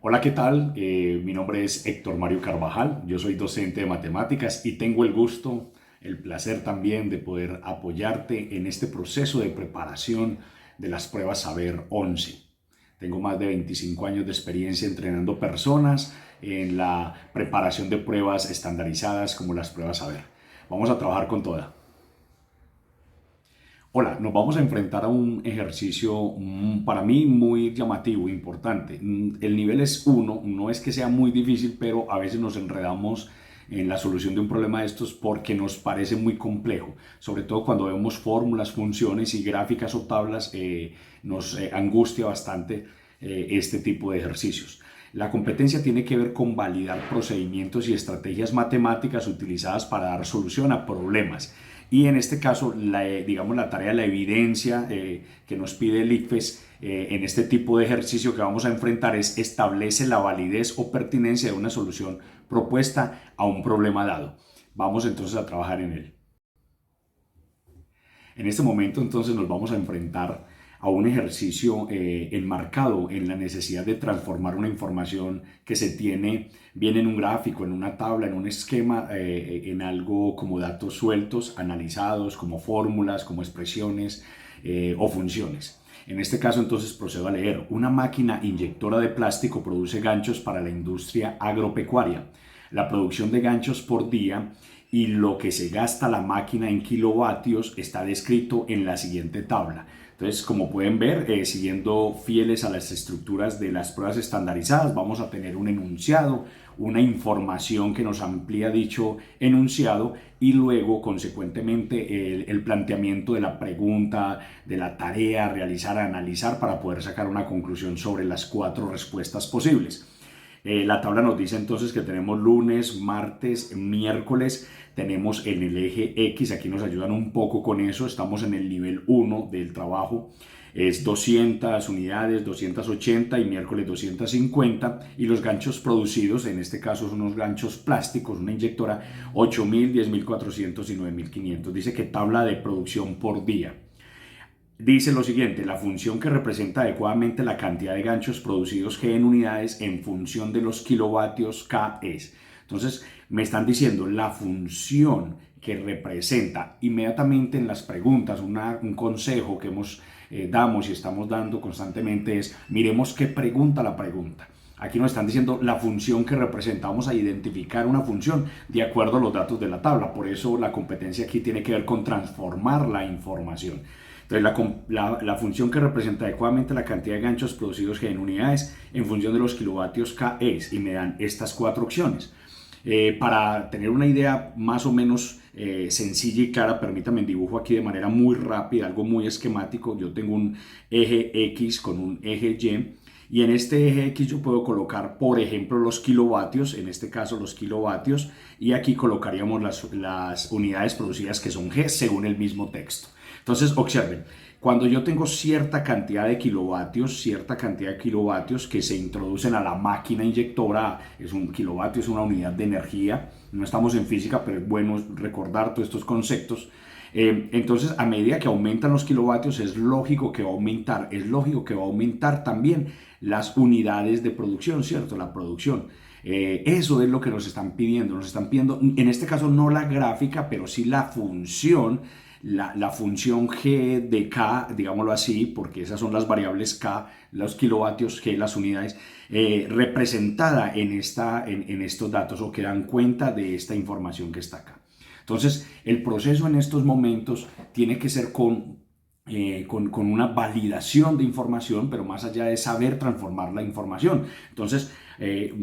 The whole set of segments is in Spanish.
Hola, ¿qué tal? Mi nombre es Héctor Mario Carvajal, yo soy docente de matemáticas y tengo el gusto, el placer también de poder apoyarte en este proceso de preparación de las pruebas Saber 11. Tengo más de 25 años de experiencia entrenando personas en la preparación de pruebas estandarizadas como las pruebas Saber. Vamos a trabajar con toda. Hola, nos vamos a enfrentar a un ejercicio para mí muy llamativo, importante. El nivel es uno, no es que sea muy difícil, pero a veces nos enredamos en la solución de un problema de estos porque nos parece muy complejo. Sobre todo cuando vemos fórmulas, funciones y gráficas o tablas, nos angustia bastante este tipo de ejercicios. La competencia tiene que ver con validar procedimientos y estrategias matemáticas utilizadas para dar solución a problemas. Y en este caso, digamos, la tarea, la evidencia que nos pide el ICFES en este tipo de ejercicio que vamos a enfrentar es establece la validez o pertinencia de una solución propuesta a un problema dado. Vamos entonces a trabajar en él. En este momento entonces nos vamos a enfrentar a un ejercicio enmarcado en la necesidad de transformar una información que se tiene bien en un gráfico, en una tabla, en un esquema, en algo como datos sueltos, analizados, como fórmulas, como expresiones o funciones. En este caso entonces procedo a leer. Una máquina inyectora de plástico produce ganchos para la industria agropecuaria. La producción de ganchos por día y lo que se gasta la máquina en kilovatios está descrito en la siguiente tabla. Entonces, como pueden ver, siguiendo fieles a las estructuras de las pruebas estandarizadas, vamos a tener un enunciado, una información que nos amplía dicho enunciado y luego, consecuentemente, el planteamiento de la pregunta, de la tarea a realizar, a analizar para poder sacar una conclusión sobre las 4 respuestas posibles. La tabla nos dice entonces que tenemos lunes, martes, miércoles, tenemos en el eje X, aquí nos ayudan un poco con eso, estamos en el nivel 1 del trabajo, es 200 unidades, 280 y miércoles 250 y los ganchos producidos, en este caso son unos ganchos plásticos, una inyectora, 8.000, 10.400 y 9.500. Dice que tabla de producción por día. Dice lo siguiente, la función que representa adecuadamente la cantidad de ganchos producidos G en unidades en función de los kilovatios K es. Entonces, me están diciendo la función que representa inmediatamente en las preguntas, un consejo que damos y estamos dando constantemente es, miremos qué pregunta la pregunta. Aquí nos están diciendo la función que representa. Vamos a identificar una función de acuerdo a los datos de la tabla. Por eso la competencia aquí tiene que ver con transformar la información. Entonces, la función que representa adecuadamente la cantidad de ganchos producidos en unidades en función de los kilovatios K es, y me dan estas 4 opciones. Para tener una idea más o menos sencilla y clara, permítame dibujo aquí de manera muy rápida, algo muy esquemático. Yo tengo un eje X con un eje y en este eje X yo puedo colocar, por ejemplo, los kilovatios, en este caso los kilovatios, y aquí colocaríamos las unidades producidas que son G según el mismo texto. Entonces, observen, cuando yo tengo cierta cantidad de kilovatios que se introducen a la máquina inyectora, es un kilovatio, es una unidad de energía, no estamos en física, pero es bueno recordar todos estos conceptos. Entonces, a medida que aumentan los kilovatios, es lógico que va a aumentar también las unidades de producción, ¿cierto? La producción. Eso es lo que nos están pidiendo, en este caso no la gráfica, pero sí la función, la función G de K, digámoslo así, porque esas son las variables K, los kilovatios, G, las unidades, representada en estos datos o que dan cuenta de esta información que está acá. Entonces, el proceso en estos momentos tiene que ser con una validación de información, pero más allá de saber transformar la información. Entonces,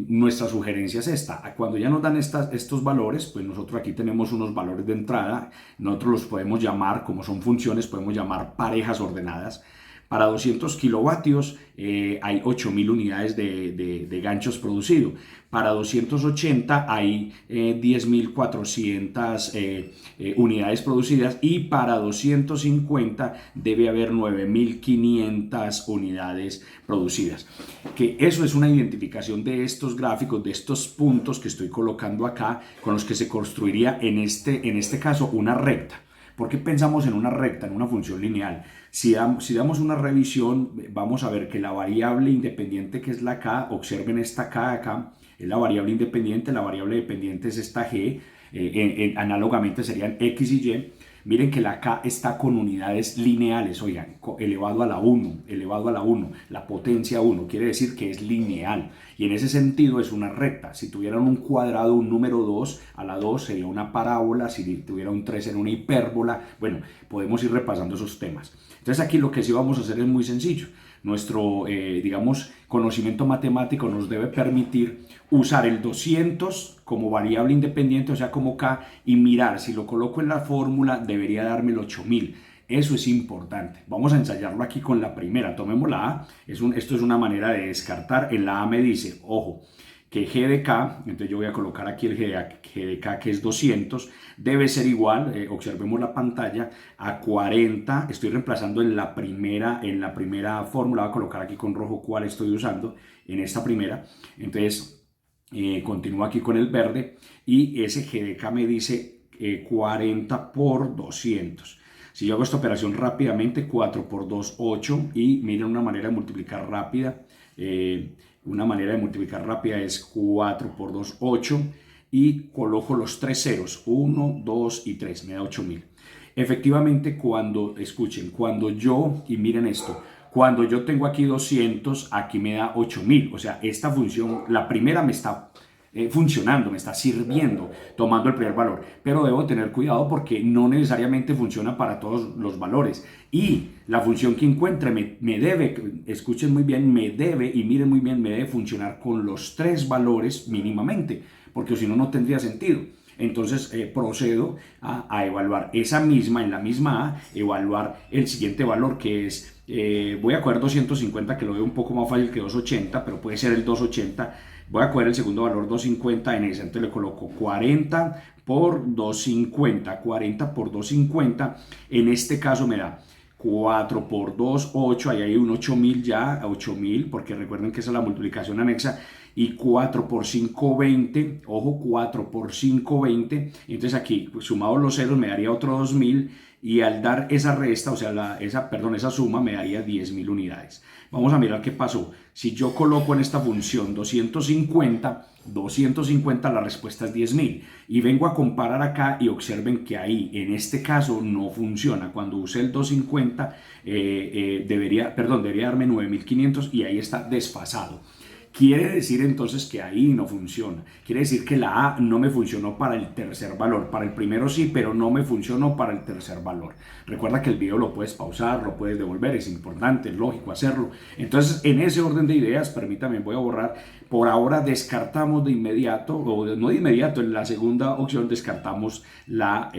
nuestra sugerencia es esta. Cuando ya nos dan estos valores, pues nosotros aquí tenemos unos valores de entrada, nosotros los podemos llamar, como son funciones, podemos llamar parejas ordenadas. Para 200 kilovatios hay 8.000 unidades de ganchos producidos. Para 280 hay 10.400 unidades producidas y para 250 debe haber 9.500 unidades producidas. Que eso es una identificación de estos gráficos, de estos puntos que estoy colocando acá, con los que se construiría en este caso una recta. ¿Por qué pensamos en una recta, en una función lineal? Si damos una revisión, vamos a ver que la variable independiente, que es la k, observen esta k acá, es la variable independiente, la variable dependiente es esta g, análogamente serían x y y. Miren que la k está con unidades lineales, oigan, elevado a la 1, elevado a la 1, la potencia 1, quiere decir que es lineal. Y en ese sentido es una recta. Si tuvieran un cuadrado, un número 2, a la 2 sería una parábola, si tuviera un 3 sería una hipérbola. Bueno, podemos ir repasando esos temas. Entonces aquí lo que sí vamos a hacer es muy sencillo. Nuestro, digamos, conocimiento matemático nos debe permitir usar el 200 como variable independiente, o sea, como k, y mirar si lo coloco en la fórmula debería darme el 8000. Eso es importante. Vamos a ensayarlo aquí con la primera. Tomemos la A. Esto es una manera de descartar. En la A me dice, ojo, que g de k, entonces yo voy a colocar aquí el g de k, que es 200, debe ser igual, observemos la pantalla, a 40, estoy reemplazando en la primera fórmula, voy a colocar aquí con rojo cuál estoy usando, en esta primera, entonces continúo aquí con el verde, y ese g de k me dice 40 por 200. Si yo hago esta operación rápidamente, 4 por 2, 8, y miren una manera de multiplicar rápida, una manera de multiplicar rápida es 4 por 2, 8, y coloco los tres ceros, 1, 2 y 3, me da 8000. Efectivamente, escuchen, y miren esto, cuando yo tengo aquí 200, aquí me da 8000, o sea, esta función, la primera me está funcionando, me está sirviendo, tomando el primer valor, pero debo tener cuidado porque no necesariamente funciona para todos los valores, y la función que encuentre me debe, escuchen muy bien, me debe, y miren muy bien, me debe funcionar con los tres valores mínimamente, porque si no, no tendría sentido. Entonces procedo a evaluar esa misma, en la misma A, evaluar el siguiente valor, que es, voy a coger 250, que lo veo un poco más fácil que 280, pero puede ser el 280. Voy a coger el segundo valor, 250, en ese, entonces le coloco 40 por 250, 40 por 250, en este caso me da 4 por 2, 8, ahí hay un 8000 ya, 8000, porque recuerden que esa es la multiplicación anexa, y 4 por 5, 20, ojo, 4 por 5, 20, entonces aquí, pues, sumados los ceros, me daría otro 2000, y al dar esa resta, o sea, esa suma, me daría 10.000 unidades. Vamos a mirar qué pasó. Si yo coloco en esta función 250, la respuesta es 10.000. Y vengo a comparar acá y observen que ahí, en este caso, no funciona. Cuando usé el 250, debería darme 9.500 y ahí está desfasado. Quiere decir entonces que ahí no funciona. Quiere decir que la A no me funcionó para el tercer valor. Para el primero sí, pero no me funcionó para el tercer valor. Recuerda que el video lo puedes pausar, lo puedes devolver, es importante, es lógico hacerlo. Entonces, en ese orden de ideas, permítame, voy a borrar. Por ahora descartamos de inmediato, o no de inmediato, en la segunda opción descartamos la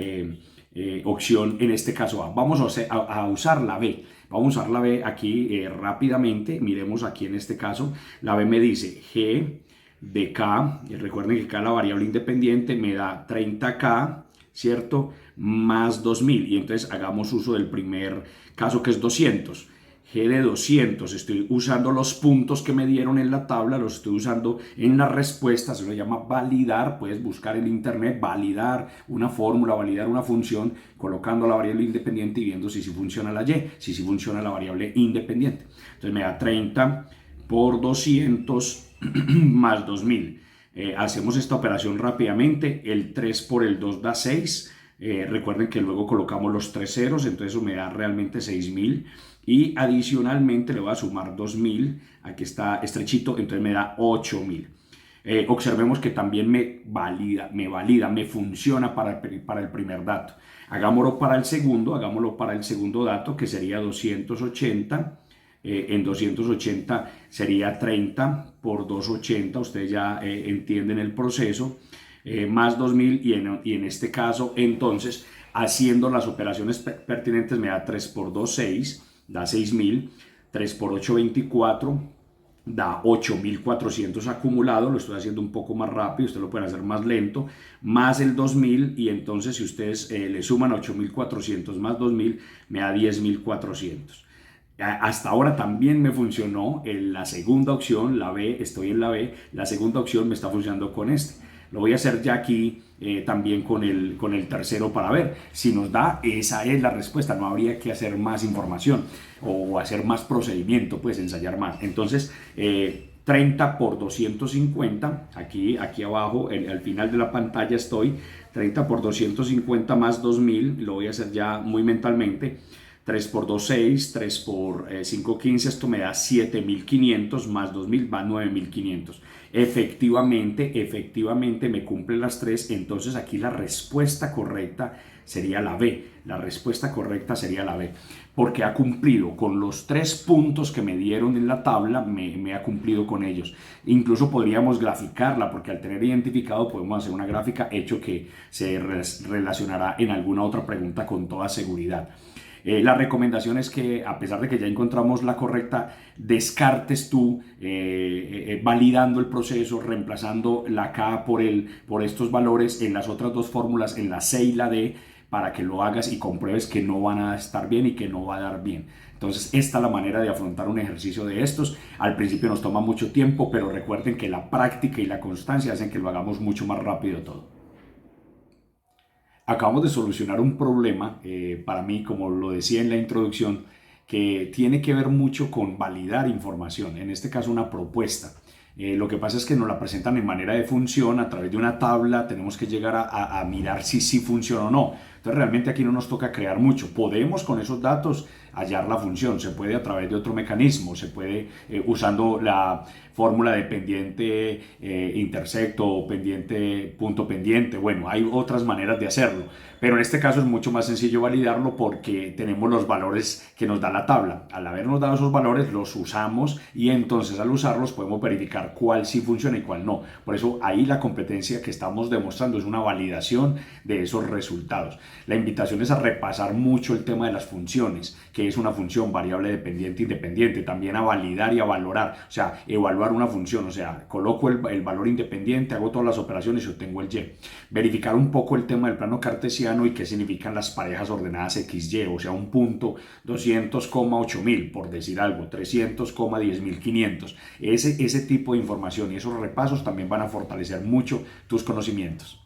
opción, en este caso A. Vamos a usar la B. Vamos a usar la B aquí rápidamente. Miremos aquí en este caso. La B me dice G de K. Y recuerden que K, la variable independiente, me da 30K, ¿cierto? Más 2000. Y entonces hagamos uso del primer caso, que es 200. G de 200, estoy usando los puntos que me dieron en la tabla, los estoy usando en la respuesta, se lo llama validar, puedes buscar en internet, validar una fórmula, validar una función, colocando la variable independiente y viendo si funciona la Y, si funciona la variable independiente. Entonces me da 30 por 200 más 2000. Hacemos esta operación rápidamente, el 3 por el 2 da 6, recuerden que luego colocamos los tres ceros, entonces eso me da realmente 6000. Y adicionalmente le voy a sumar 2000, aquí está estrechito, entonces me da 8000. Observemos que también me me funciona para el primer dato. Hagámoslo para el segundo dato, que sería 280. En 280 sería 30 por 280, ustedes ya entienden el proceso, más 2000, y en este caso, entonces, haciendo las operaciones pertinentes, me da 3 por 2, 6, da 6000, 3 por 8, 24, da 8400 acumulado, lo estoy haciendo un poco más rápido, ustedes lo pueden hacer más lento, más el 2000, y entonces si ustedes le suman 8400 más 2000, me da 10400. Hasta ahora también me funcionó en la segunda opción, la B, estoy en la B, la segunda opción me está funcionando con este. Lo voy a hacer ya aquí también con el tercero para ver si nos da. Esa es la respuesta, no habría que hacer más información o hacer más procedimiento, pues ensayar más. Entonces 30 por 250, aquí abajo, al final de la pantalla estoy, 30 por 250 más 2000, lo voy a hacer ya muy mentalmente, 3 por 2, 6, 3 por 5, 15, esto me da 7500 más 2000 va 9500. Efectivamente me cumplen las tres, entonces aquí la respuesta correcta sería la B. La respuesta correcta sería la B, porque ha cumplido con los 3 puntos que me dieron en la tabla, me ha cumplido con ellos. Incluso podríamos graficarla, porque al tener identificado podemos hacer una gráfica, hecho que se relacionará en alguna otra pregunta con toda seguridad. La recomendación es que, a pesar de que ya encontramos la correcta, descartes tú validando el proceso, reemplazando la K por estos valores en las otras dos fórmulas, en la C y la D, para que lo hagas y compruebes que no van a estar bien y que no va a dar bien. Entonces, esta es la manera de afrontar un ejercicio de estos. Al principio nos toma mucho tiempo, pero recuerden que la práctica y la constancia hacen que lo hagamos mucho más rápido todo. Acabamos de solucionar un problema, para mí, como lo decía en la introducción, que tiene que ver mucho con validar información, en este caso una propuesta. Lo que pasa es que nos la presentan en manera de función a través de una tabla, tenemos que llegar a mirar si sí funciona o no. Entonces realmente aquí no nos toca crear mucho. Podemos con esos datos hallar la función, se puede a través de otro mecanismo, se puede usando la fórmula de pendiente intersecto o pendiente punto pendiente. Bueno, hay otras maneras de hacerlo, pero en este caso es mucho más sencillo validarlo porque tenemos los valores que nos da la tabla. Al habernos dado esos valores los usamos y entonces al usarlos podemos verificar cuál sí funciona y cuál no. Por eso ahí la competencia que estamos demostrando es una validación de esos resultados. La invitación es a repasar mucho el tema de las funciones, que es una función, variable dependiente, independiente, también a validar y a valorar, o sea, evaluar una función, o sea, coloco el valor independiente, hago todas las operaciones y obtengo el y. Verificar un poco el tema del plano cartesiano y qué significan las parejas ordenadas XY, o sea, un punto 200, 8000, por decir algo, 300, 10500. Ese tipo de información y esos repasos también van a fortalecer mucho tus conocimientos.